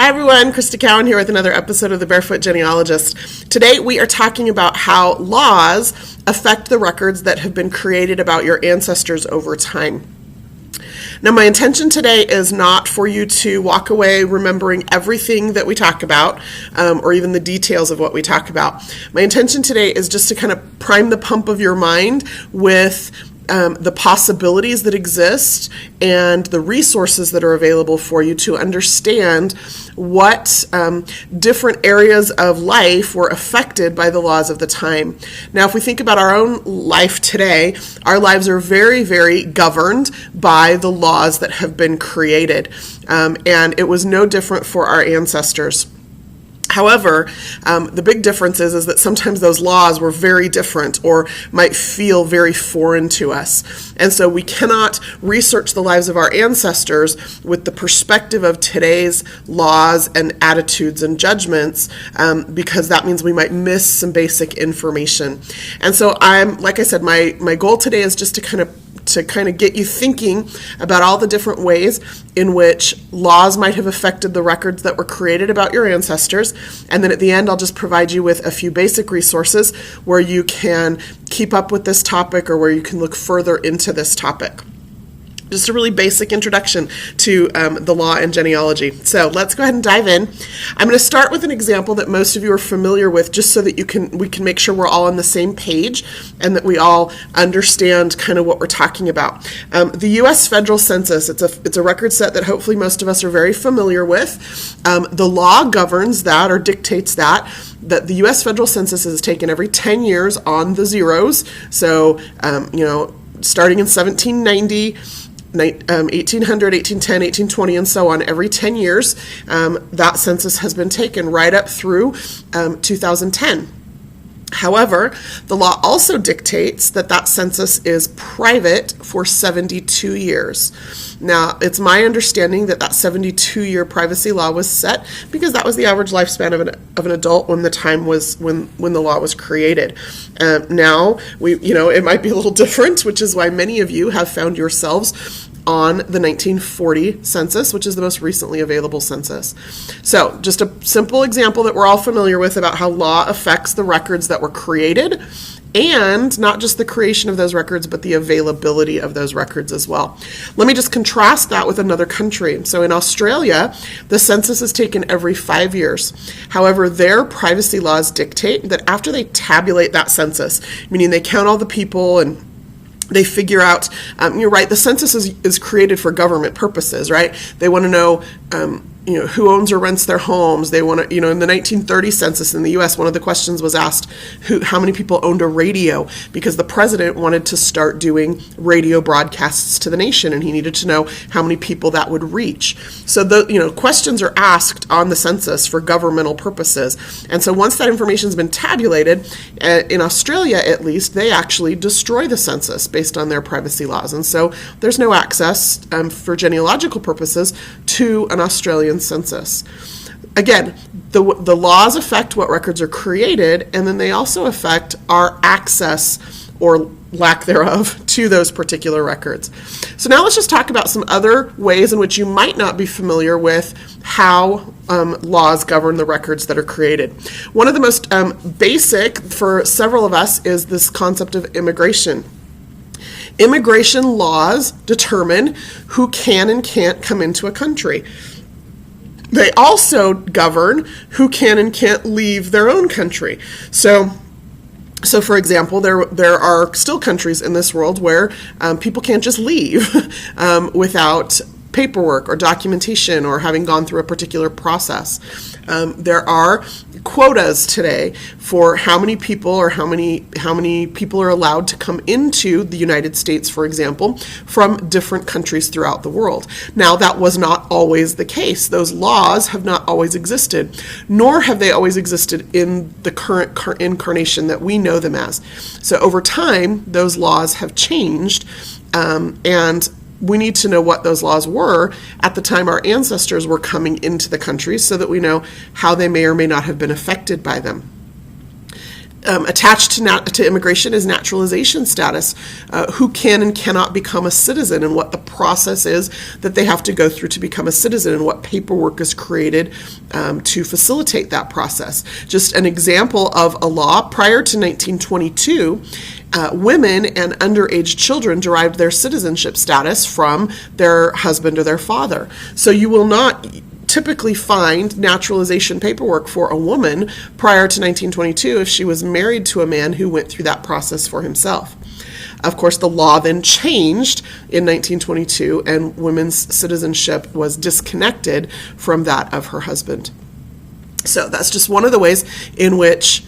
Hi everyone, Crista Cowan here with another episode of the Barefoot Genealogist. Today we are talking about how laws affect the records that have been created about your ancestors over time. Now, my intention today is not for you to walk away remembering everything that we talk about, or even the details of what we talk about. My intention today is just to kind of prime the pump of your mind with the possibilities that exist and the resources that are available for you to understand what different areas of life were affected by the laws of the time. Now, if we think about our own life today, our lives are very, very governed by the laws that have been created. And it was no different for our ancestors. However, the big difference is that sometimes those laws were very different or might feel very foreign to us. And so we cannot research the lives of our ancestors with the perspective of today's laws and attitudes and judgments, because that means we might miss some basic information. And so like I said, my goal today is just to kind of get you thinking about all the different ways in which laws might have affected the records that were created about your ancestors. And then at the end, I'll just provide you with a few basic resources where you can keep up with this topic or where you can look further into this topic. Just a really basic introduction to the law and genealogy. So let's go ahead and dive in. I'm going to start with an example that most of you are familiar with, just so that we can make sure we're all on the same page and that we all understand kind of what we're talking about. The U.S. Federal Census, it's a record set that hopefully most of us are very familiar with. The law governs that or dictates that the U.S. Federal Census is taken every 10 years on the zeros. So, starting in 1790, 1800, 1810, 1820, and so on, every 10 years, that census has been taken right up through 2010. However, the law also dictates that census is private for 72 years. Now, it's my understanding that 72-year privacy law was set because that was the average lifespan of an adult when the time was when the law was created. Now, it might be a little different, which is why many of you have found yourselves on the 1940 census, which is the most recently available census. So just a simple example that we're all familiar with about how law affects the records that were created, and not just the creation of those records, but the availability of those records as well. Let me just contrast that with another country. So in Australia, the census is taken every 5 years. However, their privacy laws dictate that after they tabulate that census, meaning they count all the people and they figure out, you're right, the census is created for government purposes, right? They want to know, who owns or rents their homes. They want to, in the 1930 census in the U.S., one of the questions was asked, how many people owned a radio? Because the president wanted to start doing radio broadcasts to the nation, and he needed to know how many people that would reach. So questions are asked on the census for governmental purposes. And so once that information's been tabulated, in Australia at least, they actually destroy the census based on their privacy laws. And so there's no access for genealogical purposes to an Australian census. Again, the laws affect what records are created, and then they also affect our access or lack thereof to those particular records. So now let's just talk about some other ways in which you might not be familiar with how laws govern the records that are created. One of the most basic for several of us is this concept of immigration. Immigration laws determine who can and can't come into a country. They also govern who can and can't leave their own country. So for example, there are still countries in this world where people can't just leave without paperwork or documentation or having gone through a particular process. There are quotas today for how many people or how many people are allowed to come into the United States, for example, from different countries throughout the world. Now, that was not always the case. Those laws have not always existed, nor have they always existed in the current incarnation that we know them as. So over time, those laws have changed, and we need to know what those laws were at the time our ancestors were coming into the country so that we know how they may or may not have been affected by them. Attached to immigration is naturalization status, who can and cannot become a citizen, and what the process is that they have to go through to become a citizen, and what paperwork is created to facilitate that process. Just an example of a law: prior to 1922, women and underage children derived their citizenship status from their husband or their father. So you will not typically find naturalization paperwork for a woman prior to 1922 if she was married to a man who went through that process for himself. Of course, the law then changed in 1922, and women's citizenship was disconnected from that of her husband. So that's just one of the ways in which,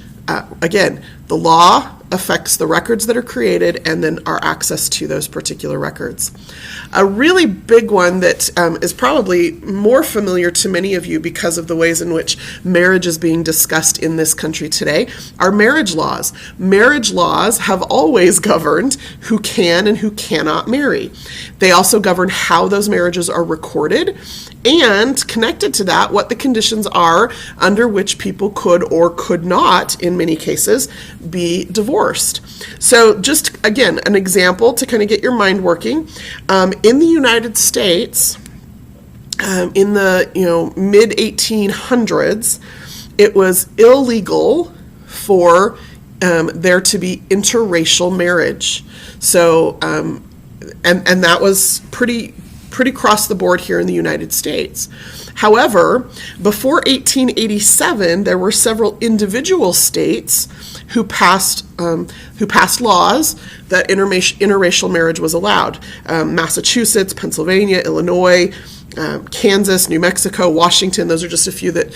again, the law affects the records that are created and then our access to those particular records. A really big one that is probably more familiar to many of you because of the ways in which marriage is being discussed in this country today are marriage laws. Marriage laws have always governed who can and who cannot marry. They also govern how those marriages are recorded, and connected to that, what the conditions are under which people could or could not, in many cases, be divorced. So just, again, an example to kind of get your mind working. In the United States, in the mid-1800s, it was illegal for there to be interracial marriage. So, and that was pretty across the board here in the United States. However, before 1887, there were several individual states who passed laws that interracial marriage was allowed. Massachusetts, Pennsylvania, Illinois, Kansas, New Mexico, Washington, those are just a few that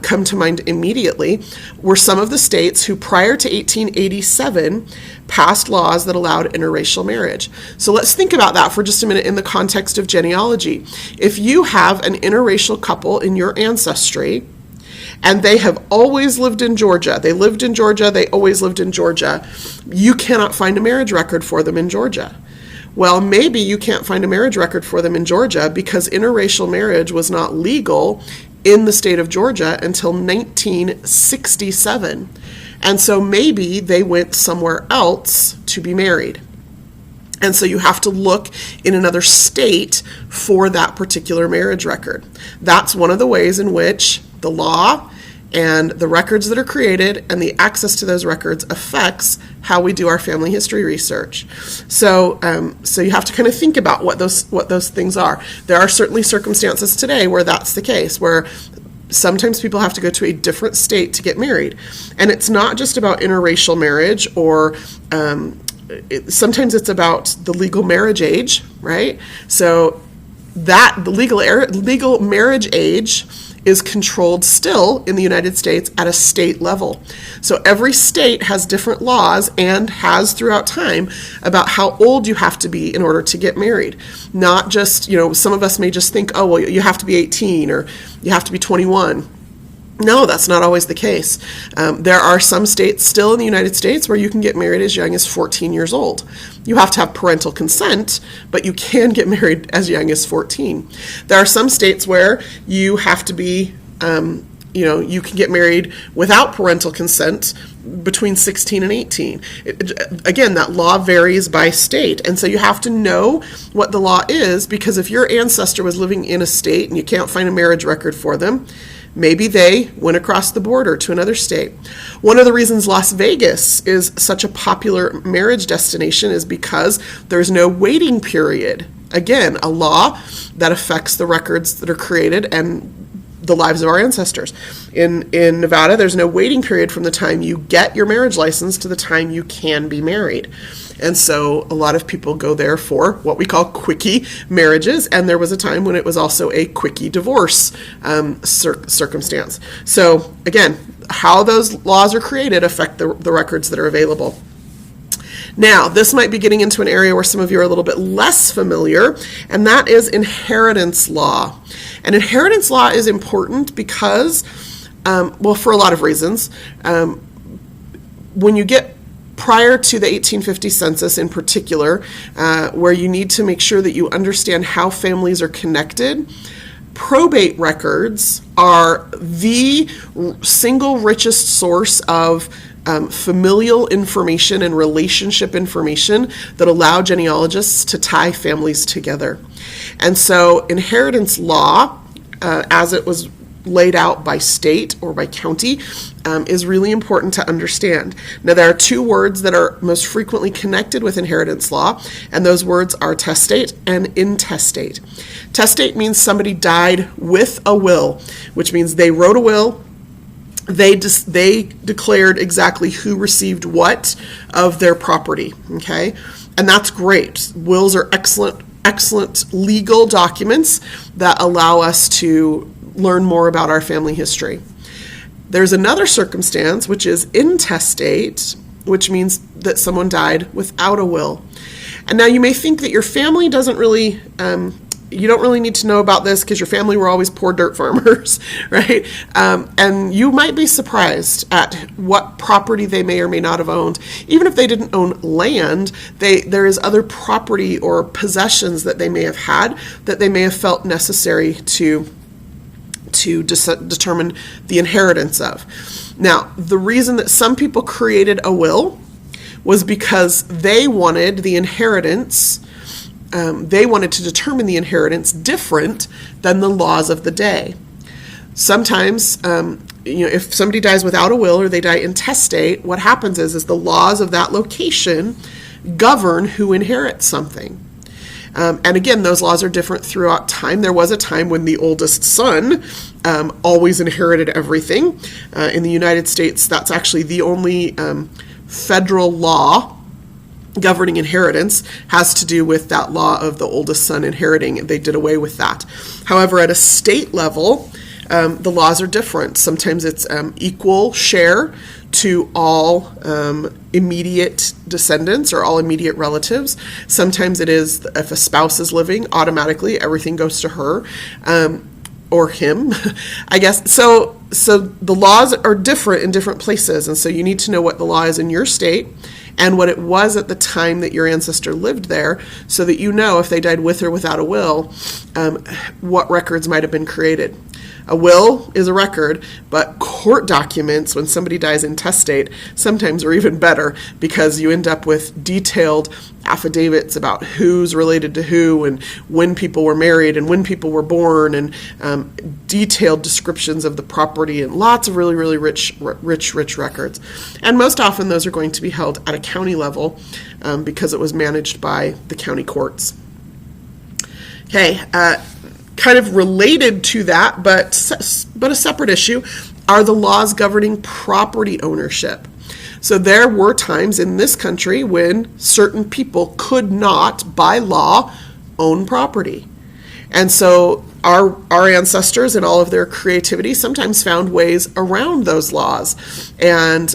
come to mind immediately, were some of the states who prior to 1887 passed laws that allowed interracial marriage. So let's think about that for just a minute in the context of genealogy. If you have an interracial couple in your ancestry, and they have always lived in Georgia, they lived in Georgia, they always lived in Georgia, you cannot find a marriage record for them in Georgia. Well, maybe you can't find a marriage record for them in Georgia because interracial marriage was not legal in the state of Georgia until 1967. And so maybe they went somewhere else to be married. And so you have to look in another state for that particular marriage record. That's one of the ways in which the law and the records that are created and the access to those records affects how we do our family history research. So you have to kind of think about what those things are. There are certainly circumstances today where that's the case, where sometimes people have to go to a different state to get married. And it's not just about interracial marriage, or sometimes it's about the legal marriage age, right? So that the legal marriage age is controlled still in the United States at a state level. So every state has different laws and has throughout time about how old you have to be in order to get married. Not just, some of us may just think, oh, well, you have to be 18 or you have to be 21. No, that's not always the case. There are some states still in the United States where you can get married as young as 14 years old. You have to have parental consent, but you can get married as young as 14. There are some states where you have to be, you can get married without parental consent between 16 and 18. Again, that law varies by state. And so you have to know what the law is, because if your ancestor was living in a state and you can't find a marriage record for them, maybe they went across the border to another state. One of the reasons Las Vegas is such a popular marriage destination is because there's no waiting period. Again, a law that affects the records that are created and the lives of our ancestors. In Nevada, there's no waiting period from the time you get your marriage license to the time you can be married. And so a lot of people go there for what we call quickie marriages, and there was a time when it was also a quickie divorce circumstance. So again, how those laws are created affect the records that are available. Now, this might be getting into an area where some of you are a little bit less familiar, and that is inheritance law. And inheritance law is important because, for a lot of reasons. When you get prior to the 1850 census in particular, where you need to make sure that you understand how families are connected, probate records are the single richest source of familial information and relationship information that allow genealogists to tie families together. And so inheritance law, as it was laid out by state or by county, is really important to understand. Now, there are two words that are most frequently connected with inheritance law, and those words are testate and intestate. Testate means somebody died with a will, which means they wrote a will. They declared exactly who received what of their property, okay? And that's great. Wills are excellent legal documents that allow us to learn more about our family history. There's another circumstance, which is intestate, which means that someone died without a will. And now you may think that your family doesn't really, you don't really need to know about this because your family were always poor dirt farmers, right? And you might be surprised at what property they may or may not have owned. Even if they didn't own land, there is other property or possessions that they may have had that they may have felt necessary to determine the inheritance of. Now, the reason that some people created a will was because they wanted the inheritance, they wanted to determine the inheritance different than the laws of the day. Sometimes, if somebody dies without a will or they die intestate, what happens is the laws of that location govern who inherits something. And again, those laws are different throughout time. There was a time when the oldest son always inherited everything. In the United States, that's actually the only federal law governing inheritance has to do with that law of the oldest son inheriting. They did away with that. However, at a state level, the laws are different. Sometimes it's equal share to all immediate descendants or all immediate relatives. Sometimes it is if a spouse is living, automatically everything goes to her or him, I guess. So the laws are different in different places, and so you need to know what the law is in your state and what it was at the time that your ancestor lived there, so that you know if they died with or without a will, what records might have been created. A will is a record, but court documents, when somebody dies intestate, sometimes are even better because you end up with detailed affidavits about who's related to who and when people were married and when people were born, and detailed descriptions of the property and lots of really, really rich records. And most often those are going to be held at a county level because it was managed by the county courts. Okay, kind of related to that, but a separate issue, are the laws governing property ownership. So there were times in this country when certain people could not, by law, own property. And so our ancestors, in all of their creativity, sometimes found ways around those laws. And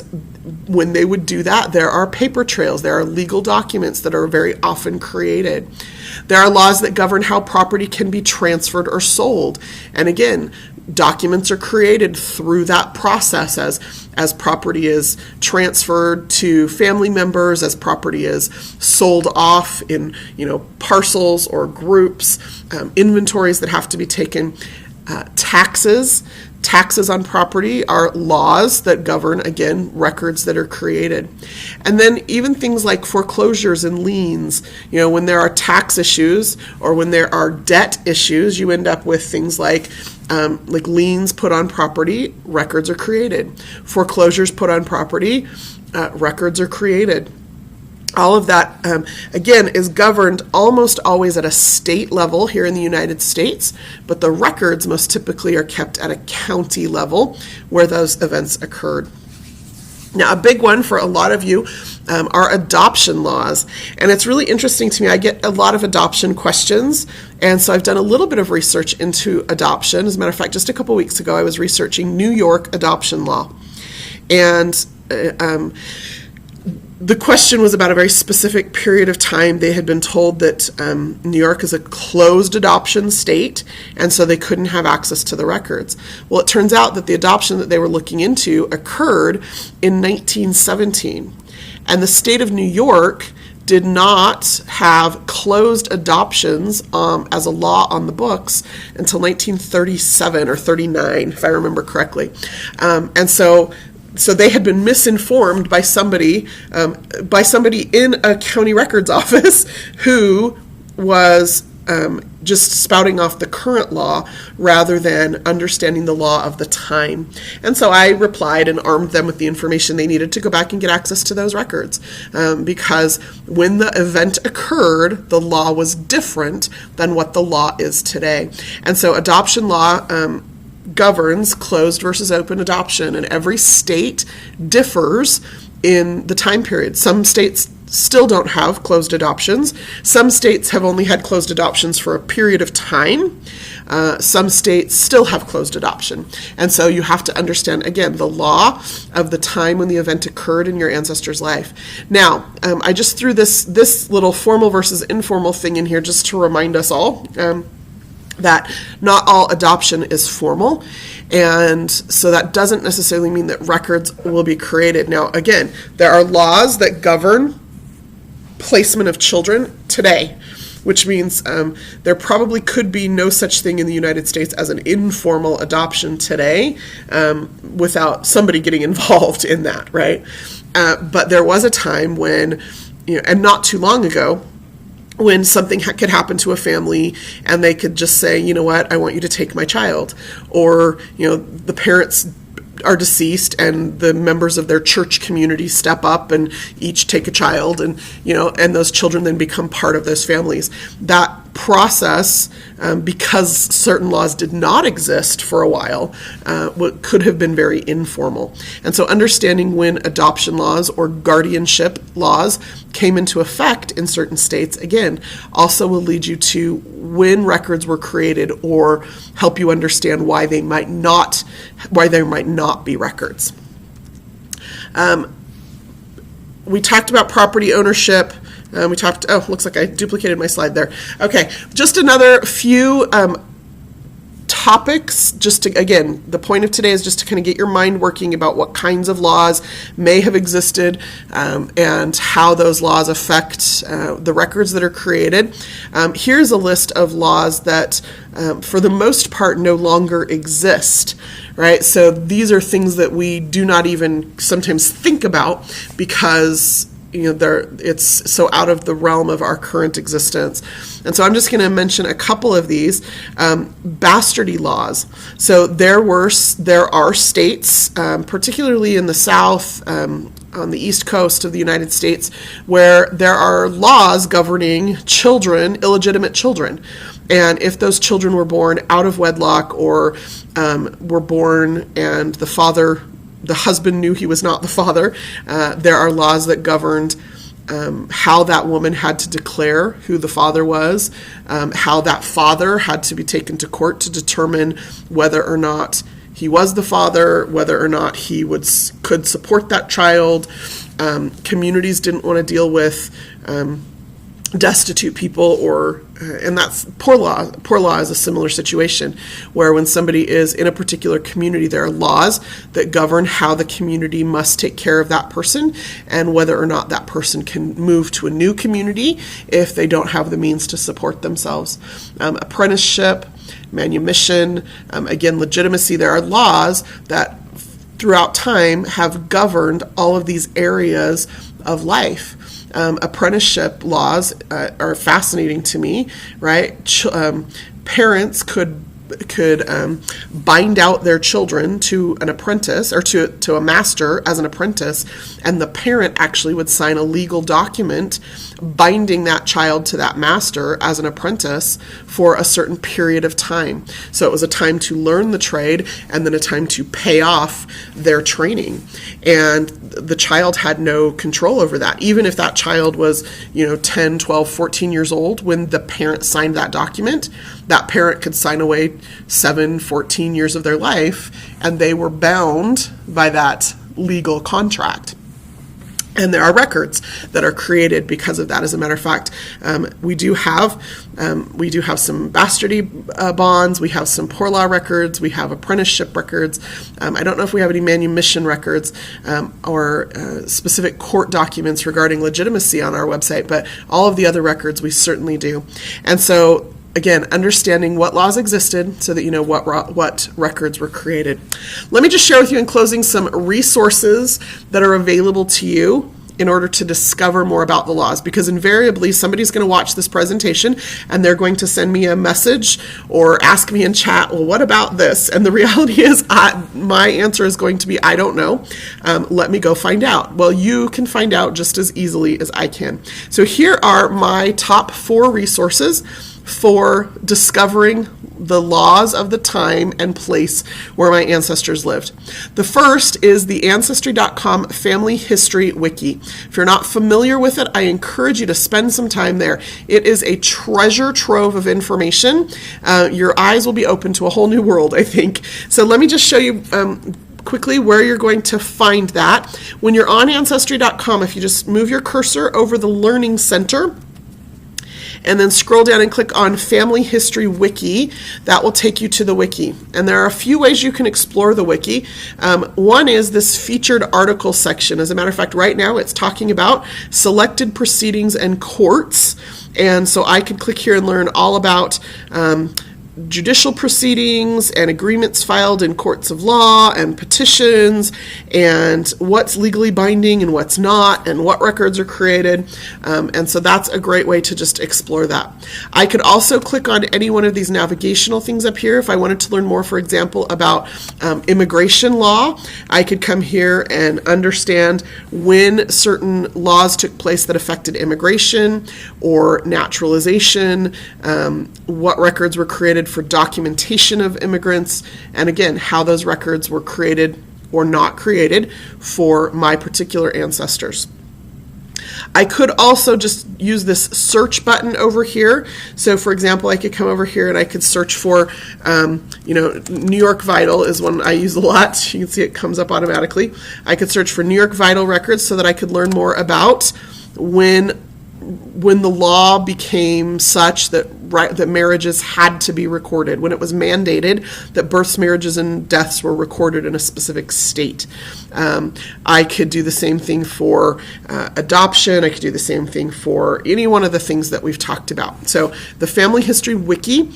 when they would do that, there are paper trails, there are legal documents that are very often created. There are laws that govern how property can be transferred or sold. And again, documents are created through that process as property is transferred to family members, as property is sold off in parcels or groups, inventories that have to be taken, Taxes on property are laws that govern, again, records that are created. And then even things like foreclosures and liens, when there are tax issues or when there are debt issues, you end up with things like liens put on property, records are created. Foreclosures put on property, records are created. All of that, again, is governed almost always at a state level here in the United States, but the records most typically are kept at a county level where those events occurred. Now, a big one for a lot of you are adoption laws, and it's really interesting to me. I get a lot of adoption questions, and so I've done a little bit of research into adoption. As a matter of fact, just a couple weeks ago, I was researching New York adoption law, and the question was about a very specific period of time. They had been told that New York is a closed adoption state, and so they couldn't have access to the records. Well, it turns out that the adoption that they were looking into occurred in 1917, and the state of New York did not have closed adoptions as a law on the books until 1937 or 39, if I remember correctly. And so So they had been misinformed by somebody in a county records office who was just spouting off the current law rather than understanding the law of the time. And so I replied and armed them with the information they needed to go back and get access to those records, because when the event occurred, the law was different than what the law is today. And so adoption law governs closed versus open adoption, and every state differs in the time period. Some states still don't have closed adoptions. Some states have only had closed adoptions for a period of time. Some states still have closed adoption. And so you have to understand, again, the law of the time when the event occurred in your ancestor's life. Now, I just threw this little formal versus informal thing in here just to remind us all that not all adoption is formal, and so that doesn't necessarily mean that records will be created. Now, again, there are laws that govern placement of children today, which means there probably could be no such thing in the United States as an informal adoption today without somebody getting involved in that, right? But there was a time when, and not too long ago, when something could happen to a family and they could just say, you know what, I want you to take my child. Or, the parents are deceased and the members of their church community step up and each take a child, and and those children then become part of those families. That process, because certain laws did not exist for a while, could have been very informal. And so understanding when adoption laws or guardianship laws came into effect in certain states, again, also will lead you to when records were created or help you understand why there might not be records. We talked about property ownership. Looks like I duplicated my slide there. Okay, just another few topics, just to, again, the point of today is just to kind of get your mind working about what kinds of laws may have existed and how those laws affect the records that are created. Here's a list of laws that, for the most part, no longer exist. Right? So these are things that we do not even sometimes think about because it's so out of the realm of our current existence. And so I'm just going to mention a couple of these. Bastardy laws. So there are states, particularly in the South, on the East Coast of the United States, where there are laws governing children, illegitimate children. And if those children were born out of wedlock or were born and the husband knew he was not the father, there are laws that governed how that woman had to declare who the father was, how that father had to be taken to court to determine whether or not he was the father, whether or not he could support that child. Communities didn't want to deal with destitute people, and that's poor law. Poor law is a similar situation where when somebody is in a particular community, there are laws that govern how the community must take care of that person and whether or not that person can move to a new community if they don't have the means to support themselves. Apprenticeship, manumission, again, legitimacy. There are laws that throughout time have governed all of these areas of life. Apprenticeship laws are fascinating to me, right? Parents could bind out their children to an apprentice or to a master as an apprentice, and the parent actually would sign a legal document binding that child to that master as an apprentice for a certain period of time. So it was a time to learn the trade and then a time to pay off their training. And the child had no control over that. Even if that child was, 10, 12, 14 years old when the parent signed that document, that parent could sign away 7, 14 years of their life, and they were bound by that legal contract. And there are records that are created because of that. As a matter of fact, we do have some bastardy bonds. We have some poor law records. We have apprenticeship records. I don't know if we have any manumission records or specific court documents regarding legitimacy on our website, but all of the other records we certainly do. And so Again, understanding what laws existed so that you know what records were created. Let me just share with you in closing some resources that are available to you in order to discover more about the laws, because invariably somebody's going to watch this presentation and they're going to send me a message or ask me in chat, well, what about this? And the reality is my answer is going to be, I don't know. Let me go find out. Well, you can find out just as easily as I can. So here are my top 4 resources for discovering the laws of the time and place where my ancestors lived. The first is the Ancestry.com Family History Wiki. If you're not familiar with it, I encourage you to spend some time there. It is a treasure trove of information. Your eyes will be open to a whole new world, I think. So let me just show you quickly where you're going to find that. When you're on Ancestry.com, if you just move your cursor over the Learning Center, and then scroll down and click on Family History Wiki, that will take you to the wiki. And there are a few ways you can explore the wiki. One is this featured article section. As a matter of fact, right now it's talking about selected proceedings and courts. And so I could click here and learn all about judicial proceedings and agreements filed in courts of law and petitions and what's legally binding and what's not and what records are created. And so that's a great way to just explore that. I could also click on any one of these navigational things up here. If I wanted to learn more, for example, about immigration law, I could come here and understand when certain laws took place that affected immigration or naturalization, what records were created for documentation of immigrants, and again, how those records were created or not created for my particular ancestors. I could also just use this search button over here. So for example, I could come over here and I could search for, New York Vital is one I use a lot. You can see it comes up automatically. I could search for New York Vital records so that I could learn more about when the law became such that marriages had to be recorded, when it was mandated that births, marriages, and deaths were recorded in a specific state. I could do the same thing for adoption. I could do the same thing for any one of the things that we've talked about. So the Family History Wiki,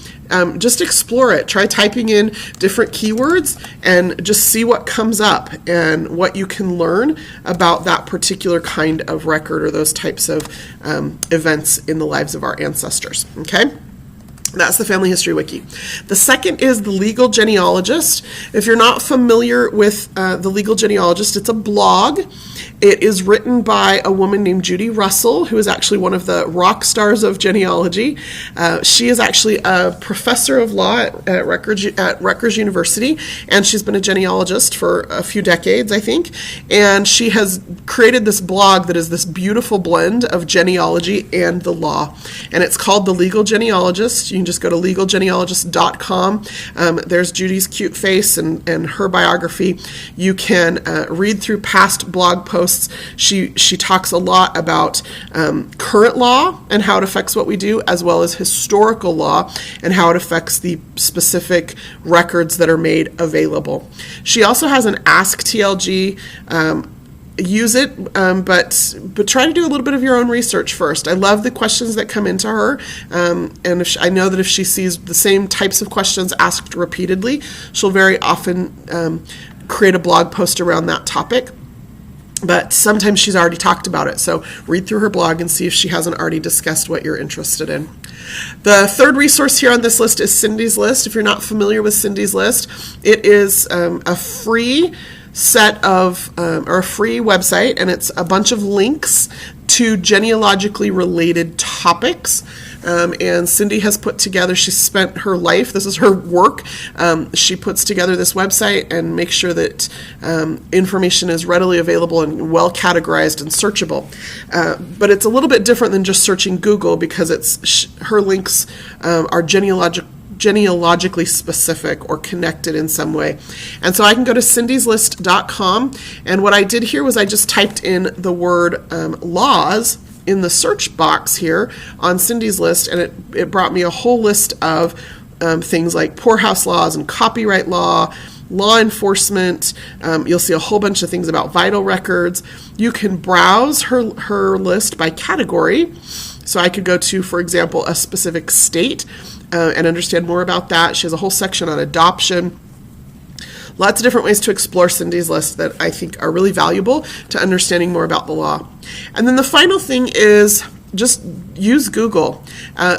just explore it. Try typing in different keywords and just see what comes up and what you can learn about that particular kind of record or those types of events in the lives of our ancestors. Okay? That's the Family History Wiki. The second is the Legal Genealogist. If you're not familiar with the Legal Genealogist, it's a blog. It is written by a woman named Judy Russell, who is actually one of the rock stars of genealogy. She is actually a professor of law at Rutgers University, and she's been a genealogist for a few decades, I think. And she has created this blog that is this beautiful blend of genealogy and the law. And it's called The Legal Genealogist. You can just go to legalgenealogist.com. There's Judy's cute face and her biography. You can read through past blog posts. She talks a lot about current law and how it affects what we do, as well as historical law and how it affects the specific records that are made available. She also has an Ask TLG. Use it, but try to do a little bit of your own research first. I love the questions that come into her, and I know that if she sees the same types of questions asked repeatedly, she'll very often create a blog post around that topic. But sometimes she's already talked about it, so read through her blog and see if she hasn't already discussed what you're interested in. The third resource here on this list is Cindy's List. If you're not familiar with Cindy's List, it is a free set of, or a free website, and it's a bunch of links to genealogically related topics. And Cindy has put together, she spent her life, this is her work, she puts together this website and makes sure that information is readily available and well categorized and searchable. But it's a little bit different than just searching Google, because her links are genealogically specific or connected in some way. And so I can go to cindyslist.com, and what I did here was I just typed in the word laws in the search box here on Cindy's List, and it brought me a whole list of things like poorhouse laws and copyright law, law enforcement. You'll see a whole bunch of things about vital records. You can browse her list by category. So I could go to, for example, a specific state. and understand more about that. She has a whole section on adoption. Lots of different ways to explore Cindy's list that I think are really valuable to understanding more about the law. And then the final thing is just use Google.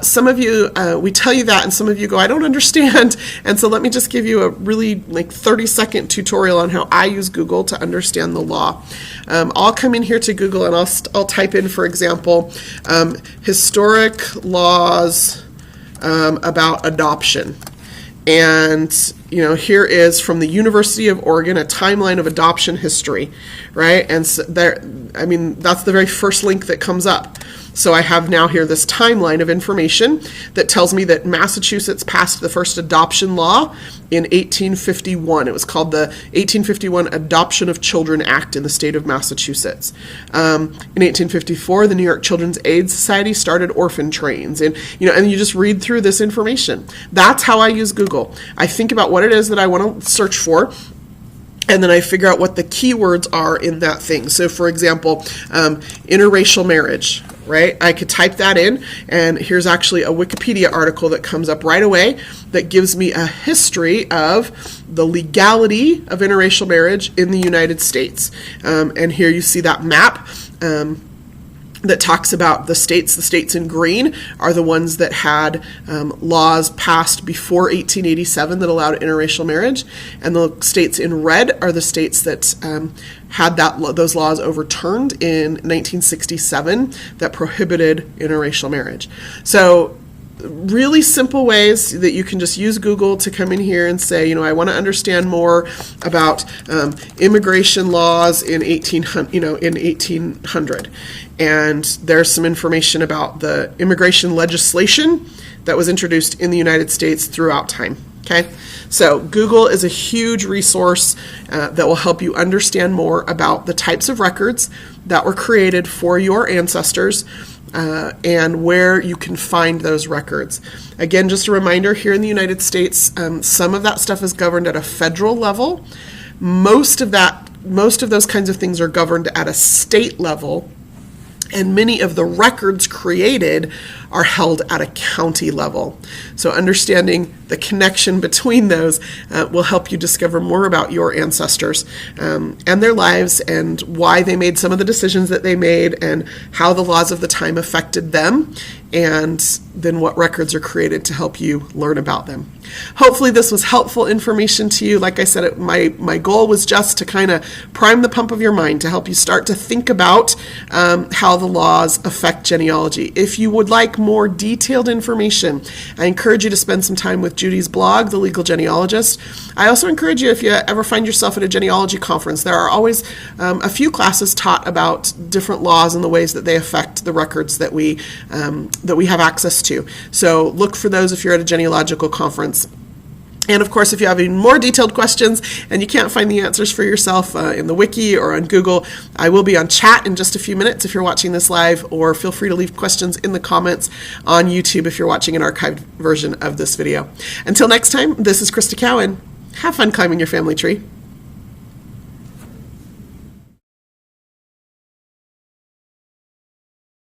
Some of you, we tell you that, and some of you go, I don't understand. And so let me just give you a really 30-second tutorial on how I use Google to understand the law. I'll come in here to Google and I'll type in, for example, historic laws about adoption. And, here is from the University of Oregon, a timeline of adoption history, right? And so that's the very first link that comes up. So I have now here this timeline of information that tells me that Massachusetts passed the first adoption law in 1851. It was called the 1851 Adoption of Children Act in the state of Massachusetts. In 1854, the New York Children's Aid Society started orphan trains. And you just read through this information. That's how I use Google. I think about what it is that I want to search for, and then I figure out what the keywords are in that thing. So, for example, interracial marriage, right? I could type that in, and here's actually a Wikipedia article that comes up right away that gives me a history of the legality of interracial marriage in the United States. And here you see that map that talks about the states. The states in green are the ones that had laws passed before 1887 that allowed interracial marriage, and the states in red are the states that had those laws overturned in 1967 that prohibited interracial marriage. So really simple ways that you can just use Google to come in here and say, I want to understand more about immigration laws in 1800. And there's some information about the immigration legislation that was introduced in the United States throughout time. Okay, so Google is a huge resource that will help you understand more about the types of records that were created for your ancestors and where you can find those records. Again, just a reminder, here in the United States, some of that stuff is governed at a federal level. Most of those kinds of things are governed at a state level, and many of the records created are held at a county level. So understanding the connection between those will help you discover more about your ancestors and their lives, and why they made some of the decisions that they made, and how the laws of the time affected them, and then what records are created to help you learn about them. Hopefully this was helpful information to you. Like I said, my goal was just to kind of prime the pump of your mind to help you start to think about how the laws affect genealogy. If you would like more detailed information, I encourage you to spend some time with Judy's blog, The Legal Genealogist. I also encourage you, if you ever find yourself at a genealogy conference, there are always a few classes taught about different laws and the ways that they affect the records that we have access to. So look for those if you're at a genealogical conference. And of course, if you have even more detailed questions and you can't find the answers for yourself in the wiki or on Google, I will be on chat in just a few minutes if you're watching this live, or feel free to leave questions in the comments on YouTube if you're watching an archived version of this video. Until next time, this is Crista Cowan. Have fun climbing your family tree.